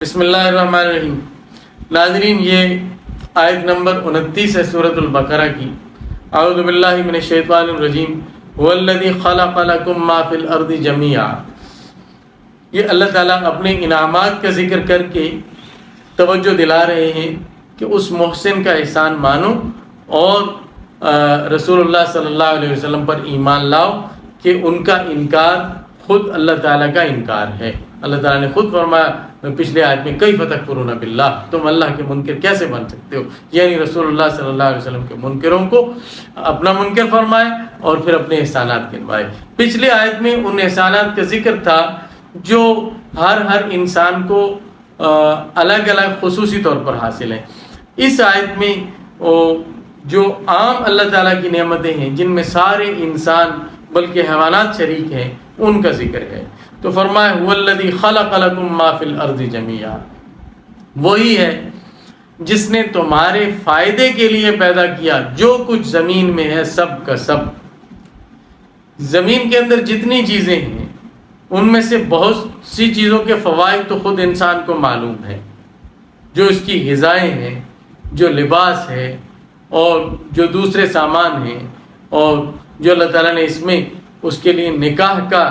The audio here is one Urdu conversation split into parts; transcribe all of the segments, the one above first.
بسم اللہ الرحمن الرحیم۔ ناظرین، یہ آیت نمبر 29 ہے سورۃ البقرہ کی۔ اعوذ باللہ من الشیطان الرجیم۔ هو الذی خلق لکم ما فی الارض جمیعا۔ یہ اللہ تعالیٰ اپنے انعامات کا ذکر کر کے توجہ دلا رہے ہیں کہ اس محسن کا احسان مانو اور رسول اللہ صلی اللہ علیہ وسلم پر ایمان لاؤ کہ ان کا انکار خود اللہ تعالیٰ کا انکار ہے۔ اللہ تعالیٰ نے خود فرمایا پچھلے آیت میں کیف تکفرون باللہ، تم اللہ کے منکر کیسے بن سکتے ہو، یعنی رسول اللہ صلی اللہ علیہ وسلم کے منکروں کو اپنا منکر فرمائے اور پھر اپنے احسانات گنوائے۔ پچھلے آیت میں ان احسانات کا ذکر تھا جو ہر انسان کو الگ الگ خصوصی طور پر حاصل ہیں۔ اس آیت میں جو عام اللہ تعالیٰ کی نعمتیں ہیں جن میں سارے انسان بلکہ حیوانات شریک ہیں ان کا ذکر ہے۔ تو فرمایا هو الذی خلق لکم ما فی الارض جمیعا، وہی ہے جس نے تمہارے فائدے کے لیے پیدا کیا جو کچھ زمین میں ہے، سب کا سب۔ زمین کے اندر جتنی چیزیں ہیں ان میں سے بہت سی چیزوں کے فوائد تو خود انسان کو معلوم ہے، جو اس کی غذائیں ہیں، جو لباس ہے اور جو دوسرے سامان ہیں، اور جو اللہ تعالیٰ نے اس میں اس کے لیے نکاح کا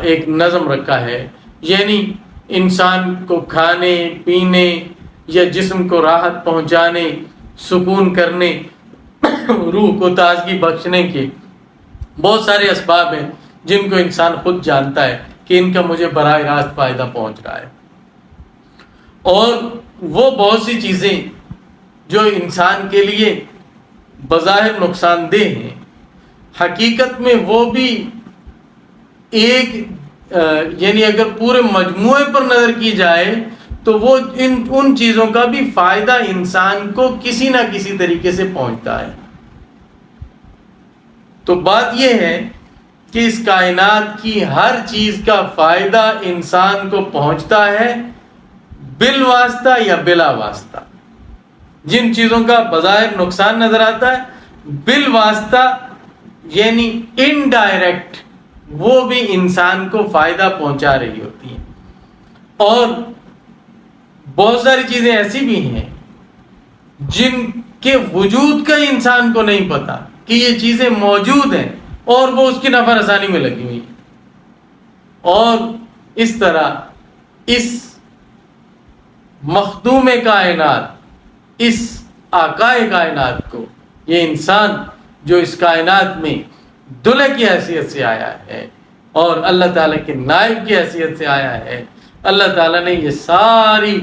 ایک نظم رکھا ہے، یعنی انسان کو کھانے پینے یا جسم کو راحت پہنچانے، سکون کرنے، روح کو تازگی بخشنے کے بہت سارے اسباب ہیں جن کو انسان خود جانتا ہے کہ ان کا مجھے براہ راست فائدہ پہنچ رہا ہے۔ اور وہ بہت سی چیزیں جو انسان کے لیے بظاہر نقصان دہ ہیں، حقیقت میں وہ بھی ایک یعنی اگر پورے مجموعے پر نظر کی جائے تو وہ ان چیزوں کا بھی فائدہ انسان کو کسی نہ کسی طریقے سے پہنچتا ہے۔ تو بات یہ ہے کہ اس کائنات کی ہر چیز کا فائدہ انسان کو پہنچتا ہے بالواسطہ یا بلا واسطہ۔ جن چیزوں کا بظاہر نقصان نظر آتا ہے، بالواسطہ یعنی انڈائریکٹ وہ بھی انسان کو فائدہ پہنچا رہی ہوتی ہیں۔ اور بہت ساری چیزیں ایسی بھی ہیں جن کے وجود کا انسان کو نہیں پتا کہ یہ چیزیں موجود ہیں اور وہ اس کی نفع رسانی میں لگی ہوئی ہیں۔ اور اس طرح اس مخدوم کائنات، اس آقائے کائنات کو، یہ انسان جو اس کائنات میں دلہے کی حیثیت سے آیا ہے اور اللہ تعالیٰ کے نائب کی حیثیت سے آیا ہے، اللہ تعالیٰ نے یہ ساری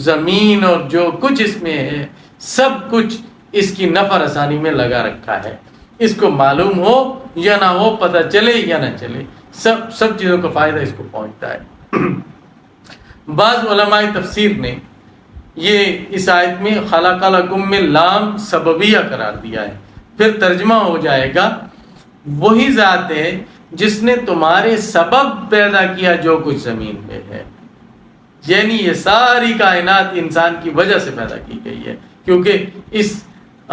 زمین اور جو کچھ اس میں ہے سب کچھ اس کی نفع رسانی میں لگا رکھا ہے۔ اس کو معلوم ہو یا نہ ہو، پتہ چلے یا نہ چلے، سب چیزوں کا فائدہ اس کو پہنچتا ہے۔ بعض علماء تفسیر نے یہ اس آیت میں خلق لکم میں لام سببیہ قرار دیا ہے، پھر ترجمہ ہو جائے گا وہی ذات ہے جس نے تمہارے سبب پیدا کیا جو کچھ زمین میں ہے، یعنی یہ ساری کائنات انسان کی وجہ سے پیدا کی گئی ہے، کیونکہ اس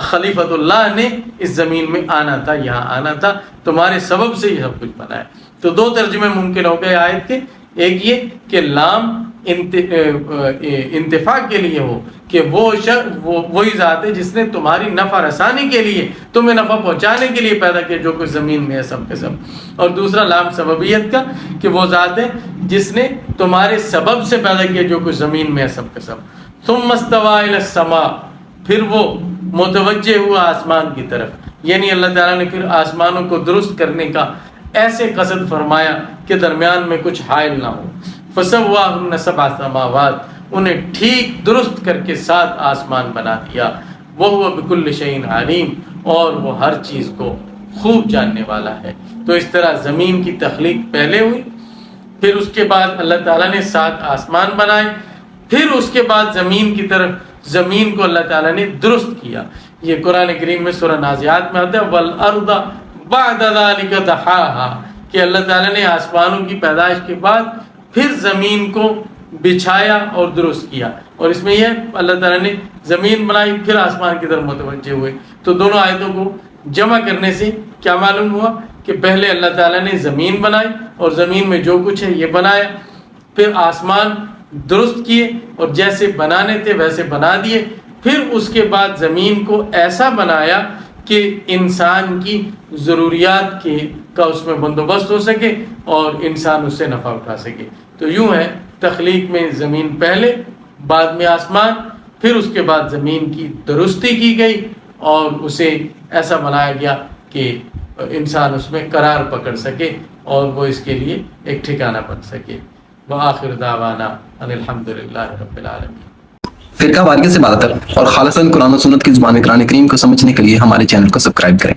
خلیفۃ اللہ نے اس زمین میں آنا تھا، یہاں آنا تھا، تمہارے سبب سے یہ سب کچھ بنا ہے۔ تو دو ترجمے ممکن ہو گئے آیت کے، ایک یہ کہ لام انتفاع کے لیے ہو کہ وہی ذات ہے جس نے تمہاری نفع رسانی کے لیے، تمہیں نفع پہنچانے کے لیے پیدا کیا جو کچھ زمین میں ہے سب کے سب، اور دوسرا لام سببیت کا کہ وہ ذات ہے جس نے تمہارے سبب سے پیدا کیا جو کچھ زمین میں ہے سب کے سب۔ ثم استوى الى السماء، پھر وہ متوجہ ہوا آسمان کی طرف، یعنی اللہ تعالیٰ نے پھر آسمانوں کو درست کرنے کا ایسے قصد فرمایا کہ درمیان میں کچھ حائل نہ ہو۔ فسواہن سبع سماوات، انہیں ٹھیک درست کر کے 7 آسمان بنا دیا۔ وہو بکل شیء علیم، اور وہ ہر چیز کو خوب جاننے والا ہے۔ تو اس طرح زمین کی تخلیق پہلے ہوئی، پھر اس کے بعد اللہ تعالیٰ نے 7 آسمان بنائے، پھر اس کے بعد زمین کی طرف زمین کو اللہ تعالیٰ نے درست کیا۔ یہ قرآن کریم میں سورہ نازعات میں آتا ہے والارض بعد ذلک دحاها، کہ اللہ تعالیٰ نے آسمانوں کی پیدائش کے بعد پھر زمین کو بچھایا اور درست کیا، اور اس میں یہ اللہ تعالیٰ نے زمین بنائی پھر آسمان کی طرف متوجہ ہوئے۔ تو دونوں آیتوں کو جمع کرنے سے کیا معلوم ہوا کہ پہلے اللہ تعالیٰ نے زمین بنائی اور زمین میں جو کچھ ہے یہ بنایا، پھر آسمان درست کیے اور جیسے بنانے تھے ویسے بنا دیے. پھر اس کے بعد زمین کو ایسا بنایا کہ انسان کی ضروریات کا اس میں بندوبست ہو سکے اور انسان اس سے نفع اٹھا سکے. تو یوں ہے تخلیق میں زمین پہلے، بعد میں آسمان، پھر اس کے بعد زمین کی درستی کی گئی اور اسے ایسا بنایا گیا کہ انسان اس میں قرار پکڑ سکے اور وہ اس کے لیے ایک ٹھکانہ بن سکے. وآخر دعوانا ان الحمدللہ رب العالمین. فرقہ واریت سے بالاتر اور خالصاً قرآن و سنت کی زبان میں قرآن کریم کو سمجھنے کے لیے ہمارے چینل کو سبسکرائب کریں.